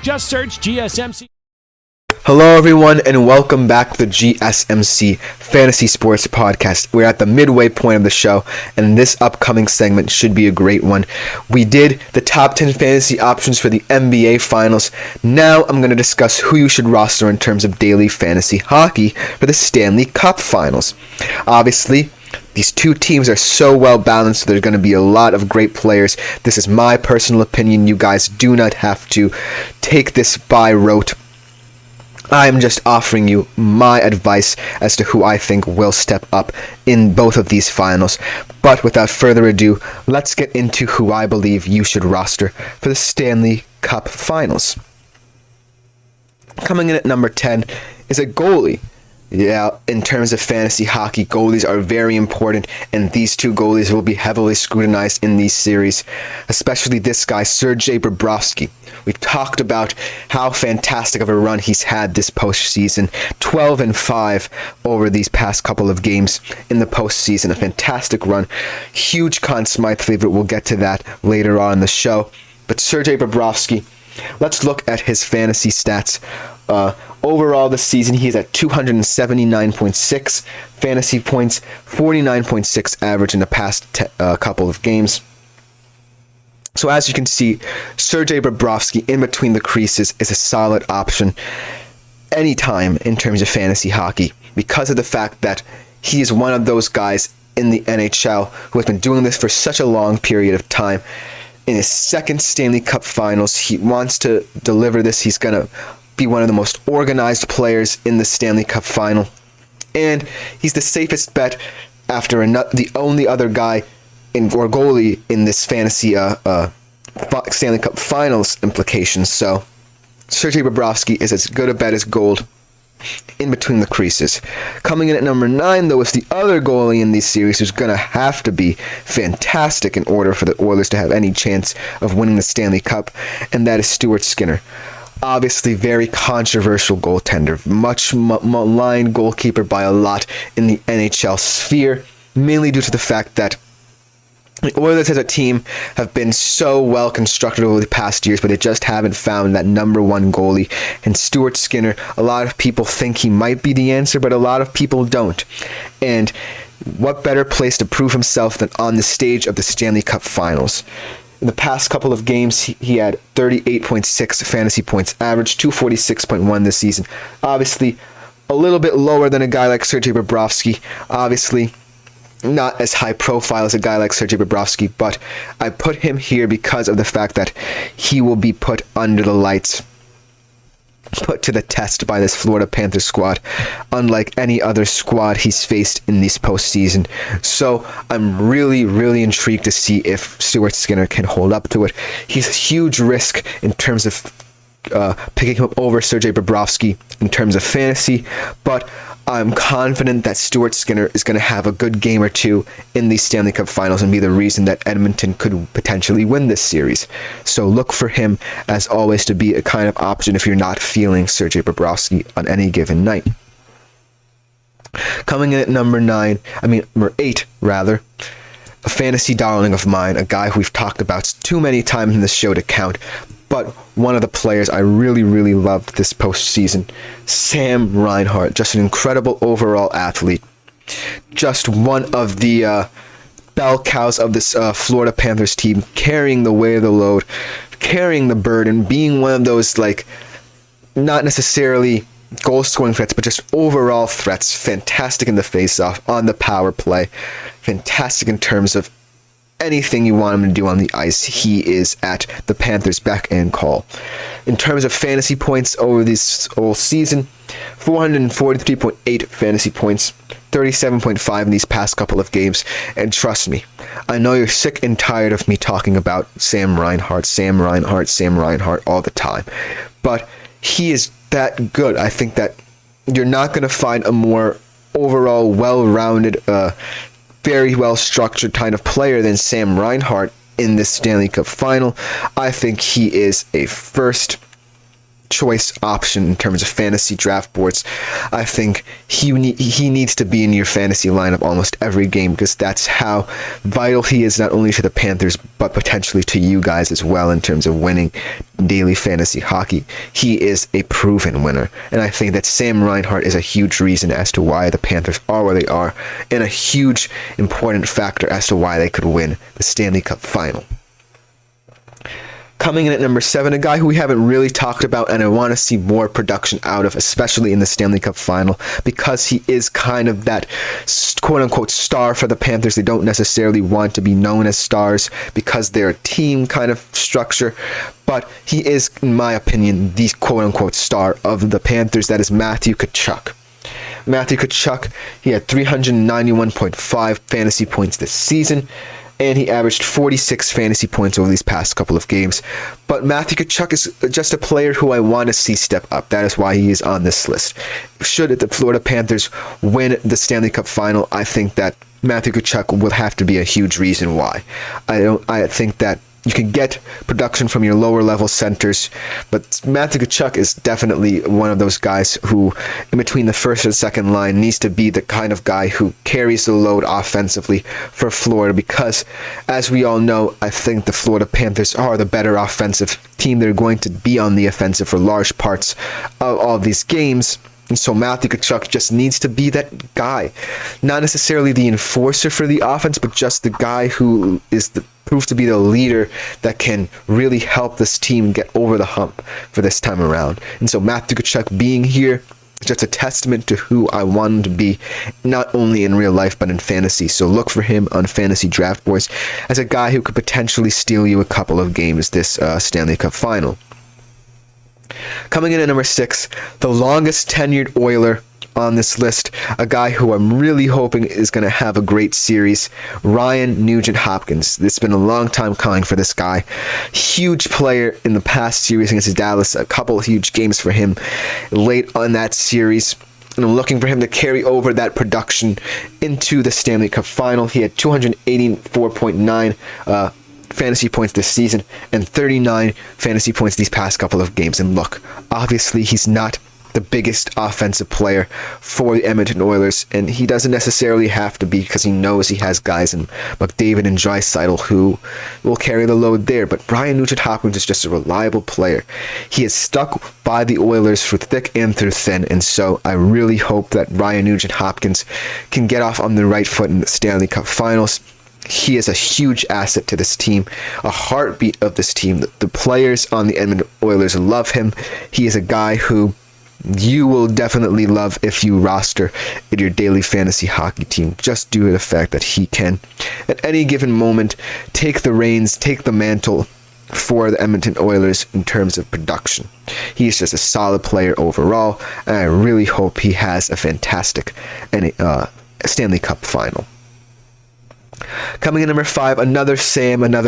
Just search GSMC. Hello everyone and welcome back to the GSMC Fantasy Sports Podcast. We're at the midway point of the show and this upcoming segment should be a great one. We did the top 10 fantasy options for the NBA Finals. Now I'm going to discuss who you should roster in terms of daily fantasy hockey for the Stanley Cup Finals. Obviously, these two teams are so well balanced, there's going to be a lot of great players. This is my personal opinion. You guys do not have to take this by rote. I'm just offering you my advice as to who I think will step up in both of these finals. But without further ado, let's get into who I believe you should roster for the Stanley Cup Finals. Coming in at number 10 is a goalie. Yeah, in terms of fantasy hockey, goalies are very important, and these two goalies will be heavily scrutinized in these series, especially this guy, Sergei Bobrovsky. We've talked about how fantastic of a run he's had this postseason, 12-5 over these past couple of games in the postseason, a fantastic run. Huge Conn Smythe favorite, we'll get to that later on in the show. But Sergei Bobrovsky, let's look at his fantasy stats. Overall this season, he is at 279.6 fantasy points, 49.6 average in the past couple of games. So as you can see, Sergei Bobrovsky in between the creases is a solid option anytime in terms of fantasy hockey because of the fact that he is one of those guys in the NHL who has been doing this for such a long period of time. In his second Stanley Cup Finals, he wants to deliver this. He's going to be one of the most organized players in the Stanley Cup Final. And he's the safest bet after the only other guy or goalie in this fantasy Stanley Cup Finals implications. So Sergei Bobrovsky is as good a bet as gold in between the creases. Coming in at number 9, though, is the other goalie in these series who's going to have to be fantastic in order for the Oilers to have any chance of winning the Stanley Cup, and that is Stuart Skinner. Obviously, very controversial goaltender, much maligned goalkeeper by a lot in the NHL sphere, mainly due to the fact that the Oilers as a team have been so well constructed over the past years, but they just haven't found that number one goalie. And Stuart Skinner, a lot of people think he might be the answer, but a lot of people don't. And what better place to prove himself than on the stage of the Stanley Cup Finals? In the past couple of games, he had 38.6 fantasy points average, 246.1 this season. Obviously, a little bit lower than a guy like Sergei Bobrovsky. Obviously, not as high profile as a guy like Sergei Bobrovsky, but I put him here because of the fact that he will be put under the lights, put to the test by this Florida Panthers squad, unlike any other squad he's faced in this postseason. So I'm really, really intrigued to see if Stuart Skinner can hold up to it. He's a huge risk in terms of picking him up over Sergei Bobrovsky in terms of fantasy, but I'm confident that Stuart Skinner is going to have a good game or two in these Stanley Cup Finals and be the reason that Edmonton could potentially win this series. So look for him, as always, to be a kind of option if you're not feeling Sergei Bobrovsky on any given night. Coming in at number 8, a fantasy darling of mine, a guy who we've talked about too many times in this show to count, but one of the players I really, really loved this postseason, Sam Reinhart. Just an incredible overall athlete. Just one of the bell cows of this Florida Panthers team, carrying the weight of the load, carrying the burden, being one of those, not necessarily goal-scoring threats, but just overall threats. Fantastic in the face-off, on the power play. Fantastic in terms of anything you want him to do on the ice. He is at the Panthers' beck and call. In terms of fantasy points over this whole season, 443.8 fantasy points, 37.5 in these past couple of games. And trust me, I know you're sick and tired of me talking about Sam Reinhart all the time. But he is that good. I think that you're not going to find a more overall well-rounded, very well-structured kind of player than Sam Reinhart in this Stanley Cup Final. I think he is a first choice option in terms of fantasy draft boards. I think he needs to be in your fantasy lineup almost every game, because that's how vital he is, not only to the Panthers but potentially to you guys as well in terms of winning daily fantasy hockey. He is a proven winner, and I think that Sam Reinhart is a huge reason as to why the Panthers are where they are, and a huge important factor as to why they could win the Stanley Cup Final. Coming in at number 7, a guy who we haven't really talked about and I want to see more production out of, especially in the Stanley Cup Final, because he is kind of that quote-unquote star for the Panthers. They don't necessarily want to be known as stars because they're a team kind of structure, but he is, in my opinion, the quote-unquote star of the Panthers. That is Matthew Tkachuk. Matthew Tkachuk, he had 391.5 fantasy points this season, and he averaged 46 fantasy points over these past couple of games. But Matthew Tkachuk is just a player who I want to see step up. That is why he is on this list. Should the Florida Panthers win the Stanley Cup Final, I think that Matthew Tkachuk will have to be a huge reason why. I think that you can get production from your lower level centers, but Matthew Tkachuk is definitely one of those guys who, in between the first and second line, needs to be the kind of guy who carries the load offensively for Florida, because, as we all know, I think the Florida Panthers are the better offensive team. They're going to be on the offensive for large parts of all these games. And so Matthew Tkachuk just needs to be that guy. Not necessarily the enforcer for the offense, but just the guy who is proves to be the leader that can really help this team get over the hump for this time around. And so Matthew Tkachuk being here is just a testament to who I want him to be, not only in real life, but in fantasy. So look for him on fantasy draft boards as a guy who could potentially steal you a couple of games this Stanley Cup Final. Coming in at number 6, the longest tenured Oiler on this list, a guy who I'm really hoping is going to have a great series, Ryan Nugent-Hopkins. It's been a long time coming for this guy. Huge player in the past series against Dallas, a couple of huge games for him late on that series. And I'm looking for him to carry over that production into the Stanley Cup Final. He had 284.9 fantasy points this season and 39 fantasy points these past couple of games. And look, obviously he's not the biggest offensive player for the Edmonton Oilers, and he doesn't necessarily have to be, because he knows he has guys in McDavid and Draisaitl who will carry the load there. But Ryan Nugent-Hopkins is just a reliable player. He is stuck by the Oilers through thick and through thin, and so I really hope that Ryan Nugent-Hopkins can get off on the right foot in the Stanley Cup Finals. He is a huge asset to this team, a heartbeat of this team. The players on the Edmonton Oilers love him. He is a guy who you will definitely love if you roster in your daily fantasy hockey team, just due to the fact that he can, at any given moment, take the reins, take the mantle for the Edmonton Oilers in terms of production. He's just a solid player overall, and I really hope he has a fantastic Stanley Cup Final. Coming in number 5, another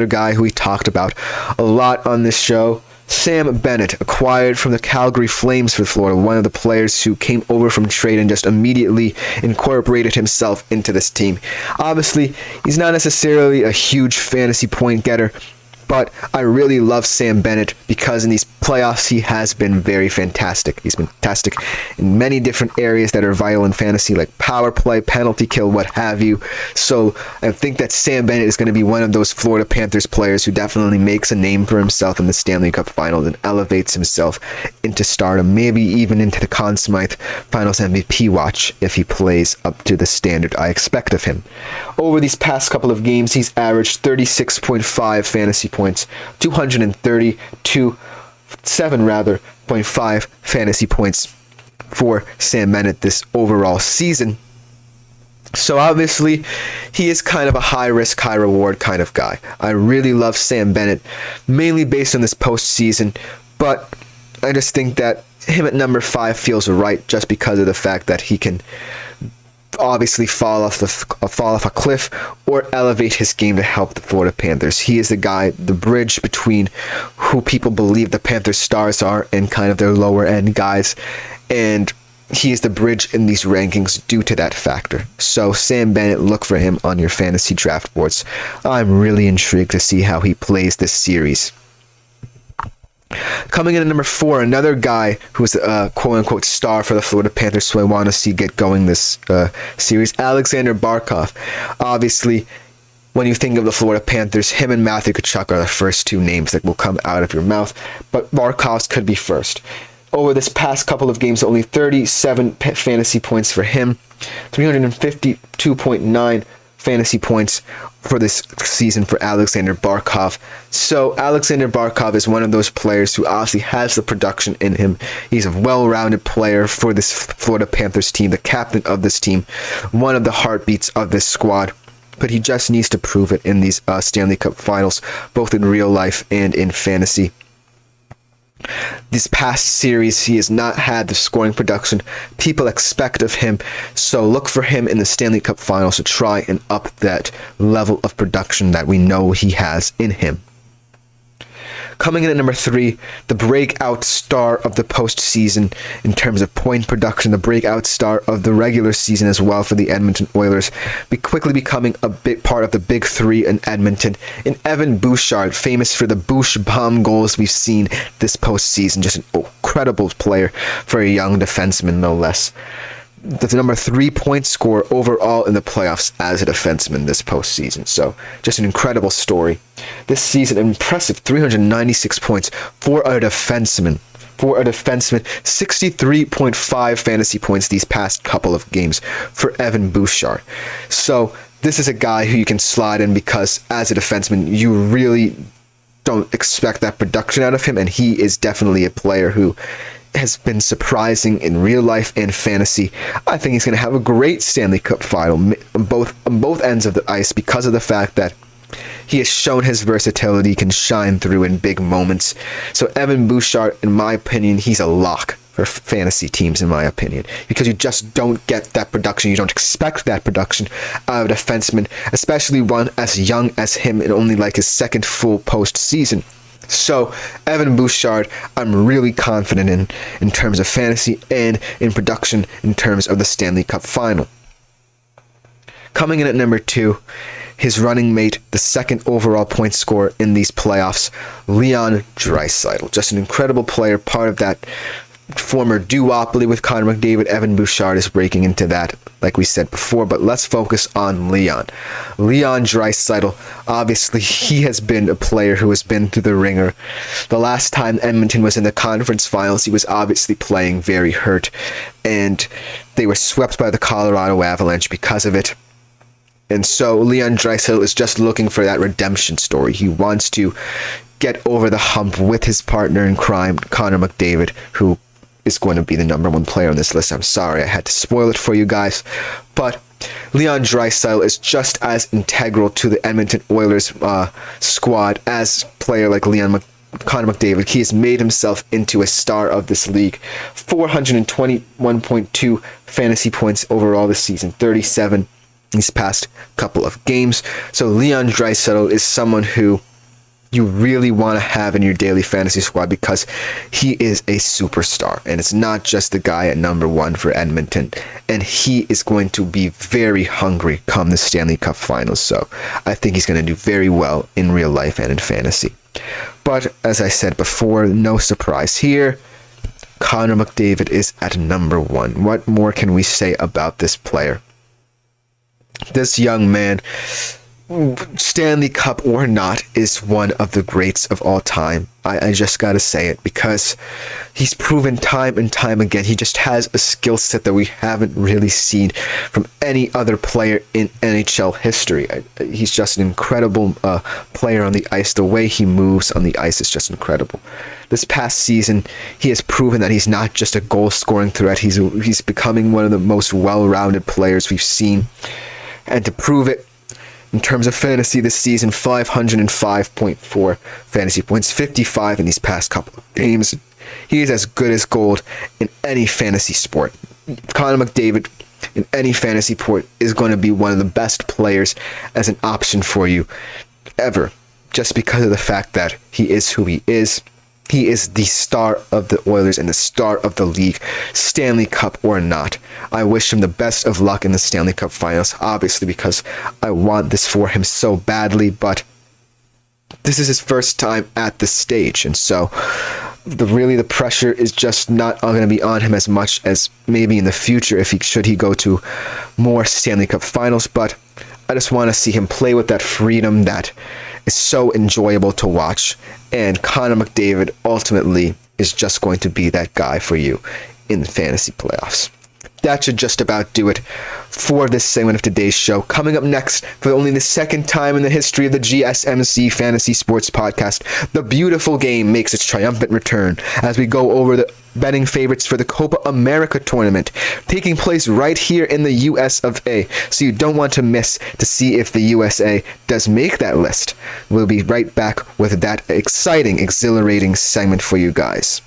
guy who we talked about a lot on this show, Sam Bennett, acquired from the Calgary Flames for Florida, one of the players who came over from trade and just immediately incorporated himself into this team. Obviously, he's not necessarily a huge fantasy point getter, but I really love Sam Bennett because in these playoffs he has been very fantastic. He's been fantastic in many different areas that are vital in fantasy, like power play, penalty kill, what have you. So I think that Sam Bennett is going to be one of those Florida Panthers players who definitely makes a name for himself in the Stanley Cup Finals and elevates himself into stardom, maybe even into the Conn Smythe Finals MVP watch if he plays up to the standard I expect of him. Over these past couple of games, he's averaged 36.5 fantasy points, 237.5 fantasy points for Sam Bennett this overall season. So obviously, he is kind of a high-risk, high-reward kind of guy. I really love Sam Bennett, mainly based on this postseason, but I just think that him at number 5 feels right just because of the fact that he can obviously fall off a cliff or elevate his game to help the Florida Panthers. He is the guy, the bridge between who people believe the Panthers stars are and kind of their lower end guys, and he is the bridge in these rankings due to that factor. So Sam Bennett, look for him on your fantasy draft boards. I'm really intrigued to see how he plays this series. Coming in at number 4, another guy who's a quote-unquote star for the Florida Panthers, who I want to see get going this series, Alexander Barkov. Obviously, when you think of the Florida Panthers, him and Matthew Tkachuk are the first two names that will come out of your mouth, but Barkov's could be first. Over this past couple of games, only 37 fantasy points for him, 352.9 fantasy points for this season for Alexander Barkov. So Alexander Barkov is one of those players who obviously has the production in him. He's a well-rounded player for this Florida Panthers team, the captain of this team, one of the heartbeats of this squad. But he just needs to prove it in these Stanley Cup Finals, both in real life and in fantasy. This past series, he has not had the scoring production people expect of him, so look for him in the Stanley Cup Finals to try and up that level of production that we know he has in him. Coming in at number 3, the breakout star of the postseason in terms of point production, the breakout star of the regular season as well for the Edmonton Oilers, quickly becoming a big part of the big 3 in Edmonton, in Evan Bouchard, famous for the Bouch bomb goals we've seen this postseason. Just an incredible player for a young defenseman, no less. The number 3 point scorer overall in the playoffs as a defenseman this postseason. So just an incredible story. This season, an impressive 396 points for a defenseman. 63.5 fantasy points these past couple of games for Evan Bouchard. So this is a guy who you can slide in because as a defenseman, you really don't expect that production out of him, and he is definitely a player who has been surprising in real life and fantasy. I think he's going to have a great Stanley Cup final on both ends of the ice because of the fact that he has shown his versatility can shine through in big moments. So Evan Bouchard, in my opinion, he's a lock for fantasy teams, in my opinion, because you just don't get that production. You don't expect that production out of a defenseman, especially one as young as him and only like his second full postseason. So Evan Bouchard, I'm really confident in terms of fantasy and in production in terms of the Stanley Cup final. Coming in at number 2, his running mate, the second overall point scorer in these playoffs, Leon Draisaitl. Just an incredible player, part of that former duopoly with Connor McDavid. Evan Bouchard is breaking into that, like we said before, but let's focus on Leon Draisaitl. Obviously, he has been a player who has been through the ringer. The last time Edmonton was in the conference finals, he was obviously playing very hurt, and they were swept by the Colorado Avalanche because of it. And so Leon Draisaitl is just looking for that redemption story. He wants to get over the hump with his partner in crime, Connor McDavid, who is going to be the number 1 player on this list. I'm sorry I had to spoil it for you guys, but Leon Draisaitl is just as integral to the Edmonton Oilers squad as player like Connor McDavid. He has made himself into a star of this league. 421.2 fantasy points overall this season, 37 these past couple of games. So Leon Draisaitl is someone who you really want to have in your daily fantasy squad because he is a superstar, and it's not just the guy at number 1 for Edmonton, and he is going to be very hungry come the Stanley Cup Finals. So I think he's going to do very well in real life and in fantasy. But as I said before, no surprise here, Connor McDavid is at number 1. What more can we say about this player? This young man, Stanley Cup or not, is one of the greats of all time. I just gotta say it because he's proven time and time again. He just has a skill set that we haven't really seen from any other player in NHL history. He's just an incredible player on the ice. The way he moves on the ice is just incredible. This past season, he has proven that he's not just a goal-scoring threat. He's becoming one of the most well-rounded players we've seen. And to prove it, in terms of fantasy this season, 505.4 fantasy points, 55 in these past couple of games. He is as good as gold in any fantasy sport. Connor McDavid in any fantasy sport is going to be one of the best players as an option for you ever, just because of the fact that he is who he is. He is the star of the Oilers and the star of the league, Stanley Cup or not. I wish him the best of luck in the Stanley Cup Finals, obviously, because I want this for him so badly, but this is his first time at the stage, and so the pressure is just not going to be on him as much as maybe in the future if he go to more Stanley Cup Finals. But I just want to see him play with that freedom that is so enjoyable to watch, and Connor McDavid ultimately is just going to be that guy for you in the fantasy playoffs. That should just about do it for this segment of today's show. Coming up next, for only the second time in the history of the GSMC Fantasy Sports Podcast, the beautiful game makes its triumphant return as we go over the betting favorites for the Copa America tournament taking place right here in the US of A. So you don't want to miss to see if the USA does make that list. We'll be right back with that exciting, exhilarating segment for you guys.